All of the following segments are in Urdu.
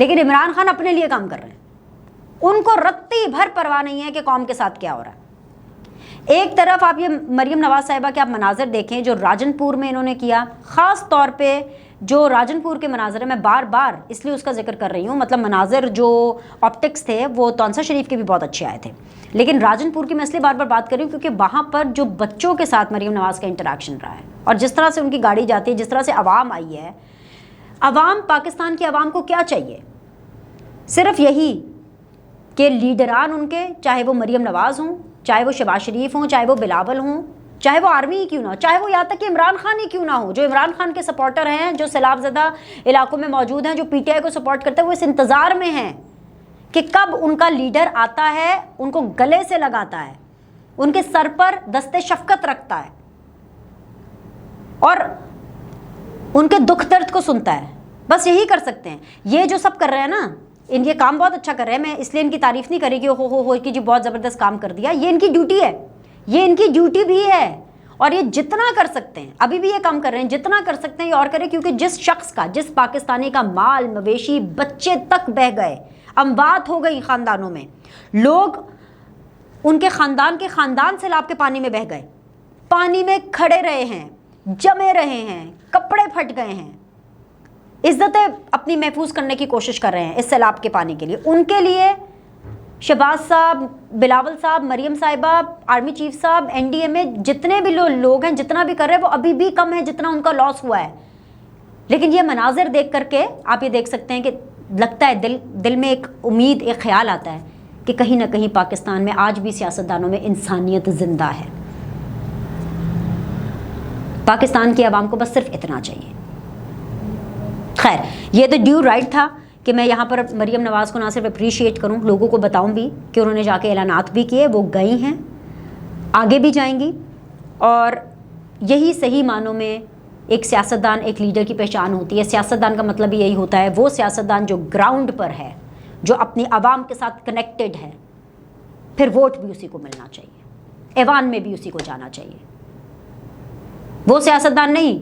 لیکن عمران خان اپنے لیے کام کر رہے ہیں. ان کو رتی بھر پرواہ نہیں ہے کہ قوم کے ساتھ کیا ہو رہا ہے. ایک طرف آپ یہ مریم نواز صاحبہ کے آپ مناظر دیکھیں جو راجن پور میں انہوں نے کیا, خاص طور پہ جو راجن پور کے مناظر ہیں, میں بار بار اس لیے اس کا ذکر کر رہی ہوں, مطلب مناظر جو آپٹکس تھے وہ تونسا شریف کے بھی بہت اچھے آئے تھے, لیکن راجن پور کی میں اس لیے بار بار بات کر رہی ہوں کیونکہ وہاں پر جو بچوں کے ساتھ مریم نواز کا انٹریکشن رہا ہے اور جس طرح سے ان کی گاڑی جاتی ہے, جس طرح سے عوام آئی ہے. عوام, پاکستان کی عوام کو کیا چاہیے؟ صرف یہی کہ لیڈران ان کے, چاہے وہ مریم نواز ہوں, چاہے وہ شہباز شریف ہوں, چاہے وہ بلاول ہوں, چاہے وہ آرمی ہی کیوں نہ ہو, چاہے وہ یہاں تک کہ عمران خان ہی کیوں نہ ہو, جو عمران خان کے سپورٹر ہیں, جو سیلاب زدہ علاقوں میں موجود ہیں, جو پی ٹی آئی کو سپورٹ کرتے ہیں, وہ اس انتظار میں ہیں کہ کب ان کا لیڈر آتا ہے, ان کو گلے سے لگاتا ہے, ان کے سر پر دستے شفقت رکھتا ہے اور ان کے دکھ درد کو سنتا ہے. بس یہی کر سکتے ہیں. یہ جو سب کر رہے ہیں نا, ان یہ کام بہت اچھا کر رہے ہیں, میں اس لیے ان کی تعریف نہیں کر رہی کہ ہو کہ جی بہت زبردست کام کر دیا. یہ ان کی ڈیوٹی ہے, یہ ان کی ڈیوٹی بھی ہے, اور یہ جتنا کر سکتے ہیں ابھی بھی یہ کام کر رہے ہیں, جتنا کر سکتے ہیں یہ اور کریں, کیونکہ جس شخص کا, جس پاکستانی کا مال مویشی بچے تک بہہ گئے, اموات ہو گئی خاندانوں میں, لوگ ان کے خاندان سیلاب کے پانی میں بہہ گئے, پانی میں کھڑے رہے ہیں, جمے رہے ہیں, کپڑے پھٹ گئے ہیں, عزتیں اپنی محفوظ کرنے کی کوشش کر رہے ہیں اس سیلاب کے پانی کے لیے. ان کے لیے شہباز صاحب, بلاول صاحب, مریم صاحبہ, آرمی چیف صاحب, این ڈی اے میں جتنے بھی لوگ ہیں, جتنا بھی کر رہے ہیں, وہ ابھی بھی کم ہے جتنا ان کا لاس ہوا ہے. لیکن یہ مناظر دیکھ کر کے آپ یہ دیکھ سکتے ہیں کہ لگتا ہے دل میں ایک امید, ایک خیال آتا ہے کہ کہیں نہ کہیں پاکستان میں آج بھی سیاستدانوں میں انسانیت زندہ ہے. پاکستان کی عوام کو بس صرف اتنا چاہیے. خیر, یہ تو ڈیو رائٹ تھا کہ میں یہاں پر مریم نواز کو نہ صرف اپریشیٹ کروں, لوگوں کو بتاؤں بھی کہ انہوں نے جا کے اعلانات بھی کیے, وہ گئی ہیں, آگے بھی جائیں گی, اور یہی صحیح معنوں میں ایک سیاستدان, ایک لیڈر کی پہچان ہوتی ہے. سیاستدان کا مطلب یہی ہوتا ہے, وہ سیاستدان جو گراؤنڈ پر ہے, جو اپنی عوام کے ساتھ کنیکٹڈ ہے, پھر ووٹ بھی اسی کو ملنا چاہیے, ایوان میں بھی اسی کو جانا چاہیے. وہ سیاستدان نہیں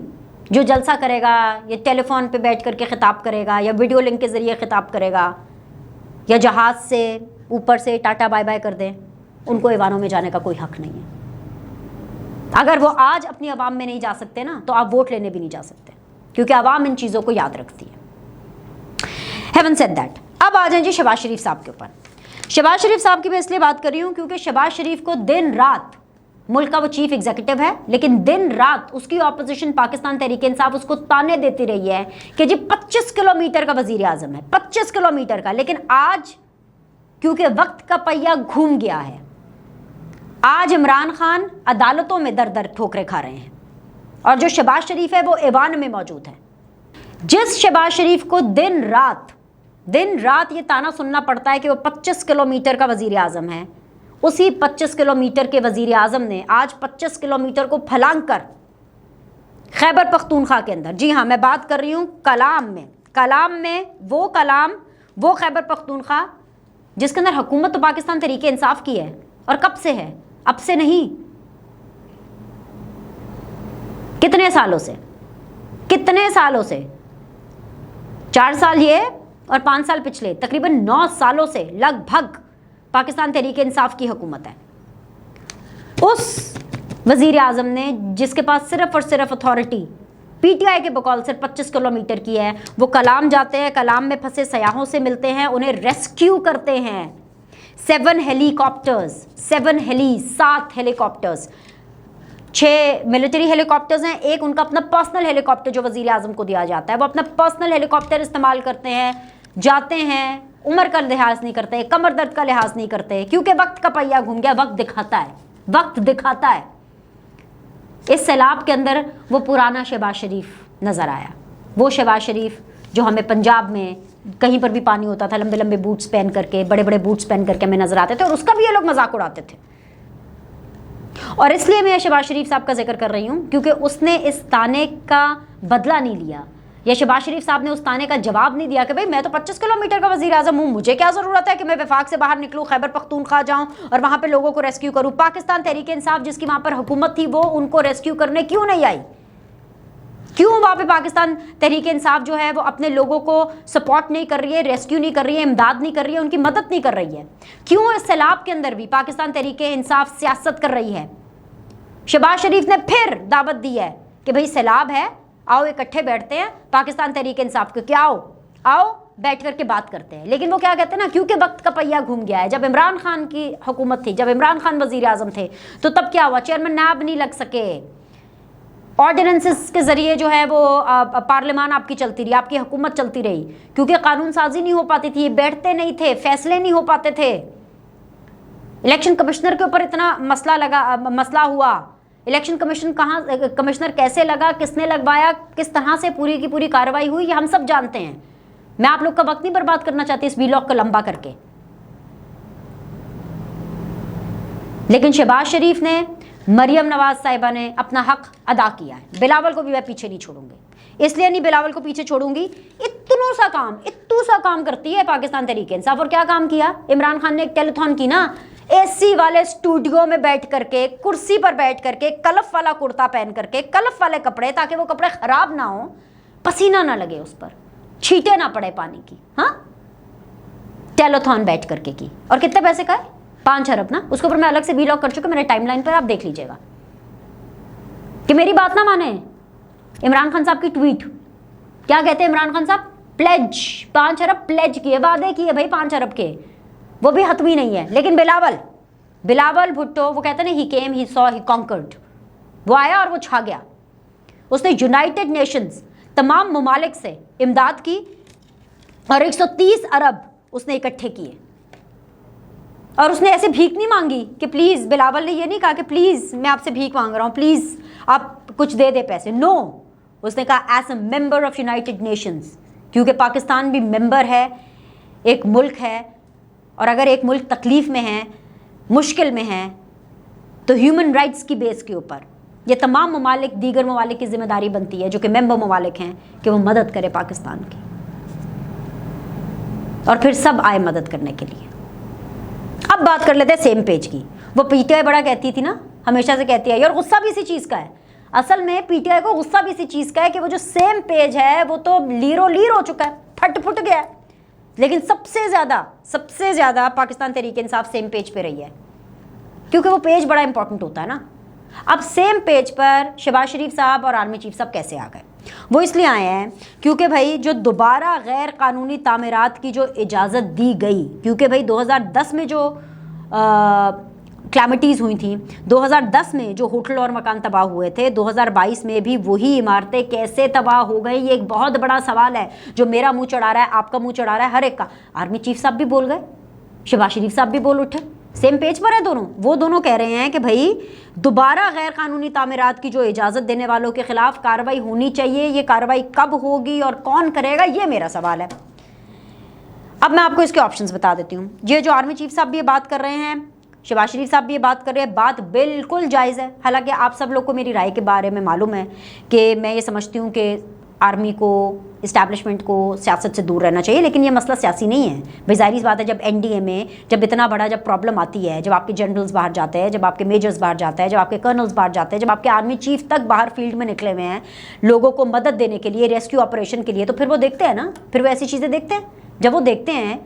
جو جلسہ کرے گا, یا ٹیلی فون پہ بیٹھ کر کے خطاب کرے گا, یا ویڈیو لنک کے ذریعے خطاب کرے گا, یا جہاز سے اوپر سے ٹاٹا بائی بائی کر دیں. ان کو ایوانوں میں جانے کا کوئی حق نہیں ہے. اگر وہ آج اپنی عوام میں نہیں جا سکتے نا, تو آپ ووٹ لینے بھی نہیں جا سکتے, کیونکہ عوام ان چیزوں کو یاد رکھتی ہے. ہیون سیڈ دیٹ, اب آ جائیں جی شہباز شریف صاحب کے اوپر. شہباز شریف صاحب کی میں اس لیے بات کر رہی ہوں کیونکہ شہباز شریف کو دن رات, ملک کا وہ چیف ایگزیکٹو ہے, لیکن دن رات اس کی اپوزیشن پاکستان تحریک انصاف اس کو تانے دیتی رہی ہے کہ جی 25 کلومیٹر کا وزیر اعظم ہے, 25 کلومیٹر کا. لیکن آج کیونکہ وقت کا پہیہ گھوم گیا ہے, آج عمران خان عدالتوں میں در در ٹھوکریں کھا رہے ہیں, اور جو شہباز شریف ہے وہ ایوان میں موجود ہے. جس شہباز شریف کو دن رات یہ تانا سننا پڑتا ہے کہ وہ 25 کلومیٹر کا وزیر اعظم ہے, اسی 25 کلومیٹر کے وزیر اعظم نے آج 25 کلومیٹر کو پھلانگ کر خیبر پختونخوا کے اندر, جی ہاں میں بات کر رہی ہوں کلام میں وہ خیبر پختونخوا جس کے اندر حکومت تو پاکستان تحریک انصاف کی ہے, اور کب سے ہے, اب سے نہیں, کتنے سالوں سے 4 سال یہ اور 5 سال پچھلے, تقریباً 9 سالوں سے لگ بھگ پاکستان تحریک انصاف کی حکومت ہے. اس وزیر اعظم نے جس کے پاس صرف اور صرف اتھارٹی پی ٹی آئی کے بقول صرف 25 کلومیٹر کی ہے, وہ کلام جاتے ہیں, کلام میں پھنسے سیاحوں سے ملتے ہیں, انہیں ریسکیو کرتے ہیں. 7 ہیلی کاپٹرز, 7 ہیلی کاپٹرز, 6 ملٹری ہیلی کاپٹرز ہیں, ایک ان کا اپنا پرسنل ہیلی کاپٹر جو وزیر اعظم کو دیا جاتا ہے, وہ اپنا پرسنل ہیلی کاپٹر استعمال کرتے ہیں, جاتے ہیں, عمر کا لحاظ نہیں کرتے, کمر درد کا لحاظ نہیں کرتے, کیونکہ وقت کا پہیہ گھوم گیا, وقت دکھاتا ہے. اس سیلاب کے اندر وہ پرانا شہباز شریف نظر آیا, وہ شہباز شریف جو ہمیں پنجاب میں کہیں پر بھی پانی ہوتا تھا لمبے لمبے بوٹس پہن کر کے, بڑے بڑے بوٹس پہن کر کے ہمیں نظر آتے تھے, اور اس کا بھی یہ لوگ مذاق اڑاتے تھے. اور اس لیے میں شہباز شریف صاحب کا ذکر کر رہی ہوں کیونکہ اس نے اس تانے کا بدلہ نہیں لیا, یا شہباز شریف صاحب نے اس تانے کا جواب نہیں دیا کہ بھئی میں تو 25 کلومیٹر کا وزیر اعظم ہوں, مجھے کیا ضرورت ہے کہ میں وفاق سے باہر نکلوں, خیبر پختونخوا جاؤں اور وہاں پہ لوگوں کو ریسکیو کروں. پاکستان تحریک انصاف جس کی وہاں پر حکومت تھی, وہ ان کو ریسکیو کرنے کیوں نہیں آئی؟ کیوں وہاں پہ پاکستان تحریک انصاف جو ہے وہ اپنے لوگوں کو سپورٹ نہیں کر رہی ہے، ریسکیو نہیں کر رہی ہے، امداد نہیں کر رہی ہے، ان کی مدد نہیں کر رہی ہے؟ کیوں اس سیلاب کے اندر بھی پاکستان تحریک انصاف سیاست کر رہی ہے؟ شہباز شریف نے پھر دعوت دی ہے کہ بھئی سیلاب ہے، آؤ اکٹھے بیٹھتے ہیں پاکستان تحریک انصاف کو، کیا آؤ بیٹھ کر کے بات کرتے ہیں۔ لیکن وہ کیا کہتے ہیں نا، کیونکہ وقت کا پہیہ گھوم گیا ہے، جب عمران خان کی حکومت تھی، جب عمران خان وزیر اعظم تھے تو تب کیا ہوا، چیئرمین نیب نہیں لگ سکے، آرڈیننسز کے ذریعے جو ہے وہ پارلیمان آپ کی چلتی رہی، آپ کی حکومت چلتی رہی، کیونکہ قانون سازی نہیں ہو پاتی تھی، بیٹھتے نہیں تھے، فیصلے نہیں ہو پاتے تھے۔ الیکشن کمشنر کے اوپر اتنا مسئلہ ہوا، الیکشن کمشنر کیسے لگا، کس نے لگوایا، کس طرح سے پوری کی پوری کارروائی ہوئی، یہ ہم سب جانتے ہیں۔ میں آپ لوگ کا وقت نہیں برباد کرنا چاہتی اس ویلاگ کو لمبا کر کے، لیکن شہباز شریف نے، مریم نواز صاحبہ نے اپنا حق ادا کیا ہے۔ بلاول کو بھی میں پیچھے نہیں چھوڑوں گی، اس لیے نہیں بلاول کو پیچھے چھوڑوں گی، اتنو سا کام کرتی ہے پاکستان تحریک انصاف۔ اور کیا کام کیا عمران خان نے؟ ایک ٹیلیتھون کی نا، اے سی والے اسٹوڈیو میں بیٹھ کر کے، کرسی پر بیٹھ کر کے، کلف والا کرتا پہن کر کے، کلف والے کپڑے، تاکہ وہ کپڑے خراب نہ ہوں، پسینہ نہ لگے اس پر، چھینٹے نہ پڑے پانی کی، ہاں، ٹیلیتھون بیٹھ کر کے کی۔ اور کتنے پیسے کا ہے؟ 5 ارب نا۔ اس کے اوپر میں الگ سے ویلاگ کر چکا، میرے ٹائم لائن پر آپ دیکھ لیجئے گا کہ میری بات نہ مانے۔ عمران خان صاحب کی ٹویٹ کیا کہتے ہیں عمران خان صاحب؟ پلیج، 5 ارب پلیج کیے، وعدے کیے بھائی 5 ارب کے، وہ بھی حتمی نہیں ہے۔ لیکن بلاول بھٹو وہ کہتے ہیں نا، he came, he so, he conquered, وہ آیا اور وہ چھا گیا۔ اس نے یونائٹڈ نیشنز تمام ممالک سے امداد کی اور 130 ارب اس نے اکٹھے کیے، اور اس نے ایسے بھیک نہیں مانگی کہ پلیز، بلاول نے یہ نہیں کہا کہ پلیز میں آپ سے بھیک مانگ رہا ہوں، پلیز آپ کچھ دے دے پیسے، نو، اس نے کہا as a member of United nations, کیونکہ پاکستان بھی ممبر ہے، ایک ملک ہے، اور اگر ایک ملک تکلیف میں ہے، مشکل میں ہے، تو ہیومن رائٹس کی بیس کے اوپر یہ تمام ممالک، دیگر ممالک کی ذمہ داری بنتی ہے جو کہ ممبر ممالک ہیں کہ وہ مدد کرے پاکستان کی، اور پھر سب آئے مدد کرنے کے لیے۔ اب بات کر لیتے ہیں سیم پیج کی۔ وہ پی ٹی آئی بڑا کہتی تھی نا، ہمیشہ سے کہتی ہے، اور غصہ بھی اسی چیز کا ہے، اصل میں پی ٹی آئی کو غصہ بھی اسی چیز کا ہے کہ وہ جو سیم پیج ہے وہ تو لیر ہو چکا ہے، پھٹ گیا ہے، لیکن سب سے زیادہ پاکستان تحریک انصاف سیم پیج پہ رہی ہے، کیونکہ وہ پیج بڑا امپورٹنٹ ہوتا ہے نا۔ اب سیم پیج پر شہباز شریف صاحب اور آرمی چیف صاحب کیسے آ گئے؟ وہ اس لیے آئے ہیں کیونکہ بھائی جو دوبارہ غیر قانونی تعمیرات کی جو اجازت دی گئی، کیونکہ بھائی 2010 میں جو کلیمٹیز ہوئی تھیں، 2010 میں جو ہوٹل اور مکان تباہ ہوئے تھے، 2022 میں بھی وہی عمارتیں کیسے تباہ ہو گئی؟ یہ ایک بہت بڑا سوال ہے جو میرا منہ چڑھا رہا ہے، آپ کا منہ چڑھا رہا ہے، ہر ایک کا۔ آرمی چیف صاحب بھی بول گئے، شہباز شریف صاحب بھی بول اٹھے، سیم پیج پر ہے دونوں۔ وہ دونوں کہہ رہے ہیں کہ بھائی دوبارہ غیر قانونی تعمیرات کی جو اجازت دینے والوں کے خلاف کارروائی ہونی چاہیے، یہ کارروائی کب ہوگی اور کون کرے گا، یہ میرا سوال ہے۔ اب میں آپ کو اس کے آپشنز بتا دیتی ہوں۔ یہ جو آرمی چیف صاحب بھی یہ بات کر رہے ہیں، شہباز شریف صاحب بھی یہ بات کر رہے ہیں، بات بالکل جائز ہے۔ حالانکہ آپ سب لوگ کو میری رائے کے بارے میں معلوم ہے کہ میں یہ سمجھتی ہوں کہ آرمی کو، اسٹیبلشمنٹ کو سیاست سے دور رہنا چاہیے، لیکن یہ مسئلہ سیاسی نہیں ہے۔ بھائی ظاہر سی بات ہے، جب این ڈی اے میں جب اتنا بڑا جب پرابلم آتی ہے، جب آپ کے جنرلز باہر جاتے ہیں، جب آپ کے میجرز باہر جاتے ہیں، جب آپ کے کرنلز باہر جاتے ہیں، جب آپ کے آرمی چیف تک باہر فیلڈ میں نکلے ہوئے ہیں لوگوں کو مدد دینے کے لیے، ریسکیو آپریشن کے لیے، تو پھر وہ دیکھتے ہیں نا، پھر وہ ایسی چیزیں دیکھتے ہیں۔ جب وہ دیکھتے ہیں،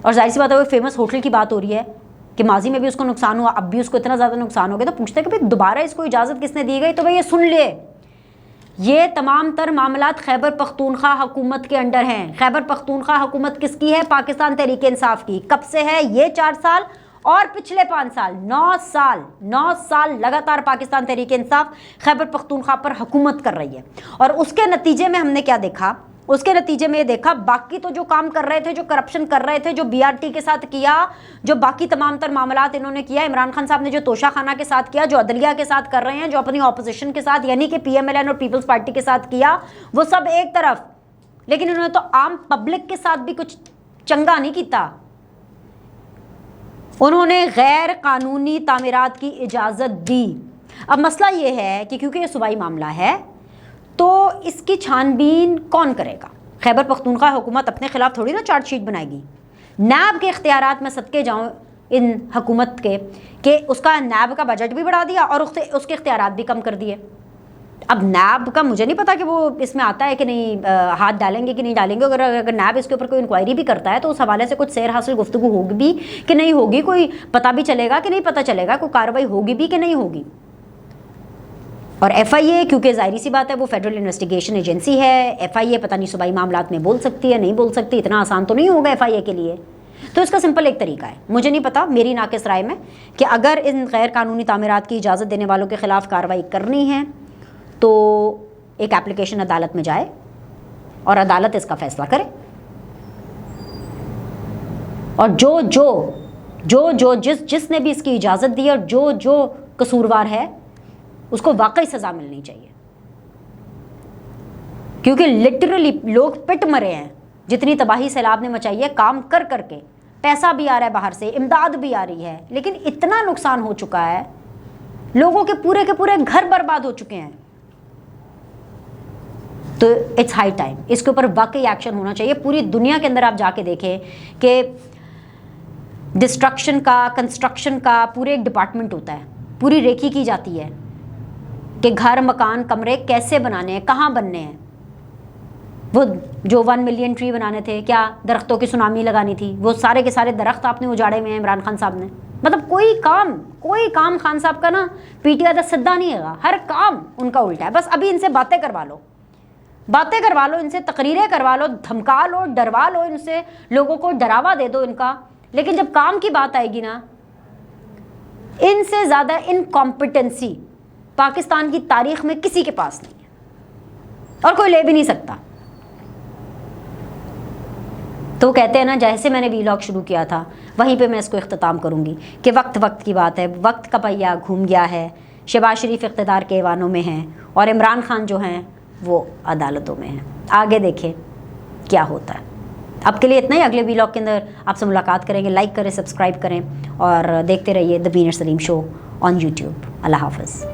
اور ظاہر سی بات ہے وہ فیمس ہوٹل کی بات ہو رہی ہے کہ ماضی میں بھی اس کو نقصان ہوا، اب بھی اس کو اتنا زیادہ نقصان ہو گیا، تو پوچھتے ہیں کہ بھائی دوبارہ اس کو اجازت کس نے دی گئی؟ تو بھائی یہ سن لے، یہ تمام تر معاملات خیبر پختونخوا حکومت کے انڈر ہیں۔ خیبر پختونخوا حکومت کس کی ہے؟ پاکستان تحریک انصاف کی۔ کب سے ہے؟ یہ 4 سال اور پچھلے 5 سال، 9 سال لگاتار پاکستان تحریک انصاف خیبر پختونخوا پر حکومت کر رہی ہے۔ اور اس کے نتیجے میں ہم نے کیا دیکھا؟ اس کے نتیجے میں یہ دیکھا باقی تو جو کام کر رہے تھے، جو کرپشن کر رہے تھے، جو بی آر ٹی کے ساتھ کیا، جو باقی تمام تر معاملات انہوں نے کیا، عمران خان صاحب نے جو توشہ خانہ کے ساتھ کیا، جو عدلیہ کے ساتھ کر رہے ہیں، جو اپنی اپوزیشن کے ساتھ یعنی کہ پی ایم ایل این اور پیپلز پارٹی کے ساتھ کیا، وہ سب ایک طرف، لیکن انہوں نے تو عام پبلک کے ساتھ بھی کچھ چنگا نہیں کیتا۔ انہوں نے غیر قانونی تعمیرات کی اجازت دی۔ اب مسئلہ یہ ہے کہ کیونکہ یہ صوبائی معاملہ ہے تو اس کی چھان بین کون کرے گا؟ خیبر پختونخوا حکومت اپنے خلاف تھوڑی نا چارج شیٹ بنائے گی۔ نیب کے اختیارات میں صدقے جاؤں ان حکومت کے کہ اس کا نیب کا بجٹ بھی بڑھا دیا اور اس کے اختیارات بھی کم کر دیے۔ اب نیب کا مجھے نہیں پتا کہ وہ اس میں آتا ہے کہ نہیں، ہاتھ ڈالیں گے کہ نہیں ڈالیں گے. اگر نیب اس کے اوپر کوئی انکوائری بھی کرتا ہے تو اس حوالے سے کچھ سیر حاصل گفتگو ہوگی بھی کہ نہیں ہوگی، کوئی پتہ بھی چلے گا کہ نہیں پتہ چلے گا، کوئی کارروائی ہوگی بھی کہ نہیں ہوگی. اور ایف آئی اے کیونکہ ظاہری سی بات ہے وہ فیڈرل انویسٹیگیشن ایجنسی ہے، ایف آئی اے پتہ نہیں صوبائی معاملات میں بول سکتی ہے نہیں بول سکتی، اتنا آسان تو نہیں ہوگا ایف آئی اے کے لیے. تو اس کا سمپل ایک طریقہ ہے، مجھے نہیں پتا، میری ناقص رائے میں، کہ اگر ان غیر قانونی تعمیرات کی اجازت دینے والوں کے خلاف کارروائی کرنی ہے تو ایک اپلیکیشن عدالت میں جائے اور عدالت اس کا فیصلہ کرے. اور جو جس نے بھی اس کی اجازت دی اور جو قصوروار ہے اس کو واقعی سزا ملنی چاہیے. کیونکہ لٹرلی لوگ پٹ مرے ہیں، جتنی تباہی سیلاب نے مچائی ہے کام کر کر کے، پیسہ بھی آ رہا ہے باہر سے، امداد بھی آ رہی ہے، لیکن اتنا نقصان ہو چکا ہے، لوگوں کے پورے گھر برباد ہو چکے ہیں. تو اٹس ہائی ٹائم اس کے اوپر واقعی ایکشن ہونا چاہیے. پوری دنیا کے اندر آپ جا کے دیکھیں کہ ڈسٹرکشن کا، کنسٹرکشن کا پورے ایک ڈپارٹمنٹ ہوتا ہے، پوری ریکھی کی جاتی ہے کہ گھر، مکان، کمرے کیسے بنانے ہیں، کہاں بننے ہیں. وہ جو 1 ملین ٹری بنانے تھے، کیا درختوں کی سونامی لگانی تھی، وہ سارے کے سارے درخت آپ نے اجاڑے ہوئے ہیں عمران خان صاحب نے. مطلب کوئی کام خان صاحب کا نا پی ٹی آئی کا سدا نہیں ہے، ہر کام ان کا الٹا ہے. بس ابھی ان سے باتیں کروا لو، ان سے تقریریں کروا لو، دھمکا لو، ڈروا لو، ان سے لوگوں کو ڈراوا دے دو ان کا. لیکن جب کام کی بات آئے گی نا، ان سے زیادہ انکمپیٹنسی پاکستان کی تاریخ میں کسی کے پاس نہیں ہے اور کوئی لے بھی نہیں سکتا. تو کہتے ہیں نا، جیسے میں نے ویلاگ شروع کیا تھا وہیں پہ میں اس کو اختتام کروں گی کہ وقت کی بات ہے، وقت کا پہیہ گھوم گیا ہے. شہباز شریف اقتدار کے ایوانوں میں ہیں اور عمران خان جو ہیں وہ عدالتوں میں ہیں. آگے دیکھیں کیا ہوتا ہے. اب کے لیے اتنا ہی، اگلے ویلاگ کے اندر آپ سے ملاقات کریں گے. لائک کریں، سبسکرائب کریں اور دیکھتے رہیے the banner Saleem show on YouTube. اللہ حافظ.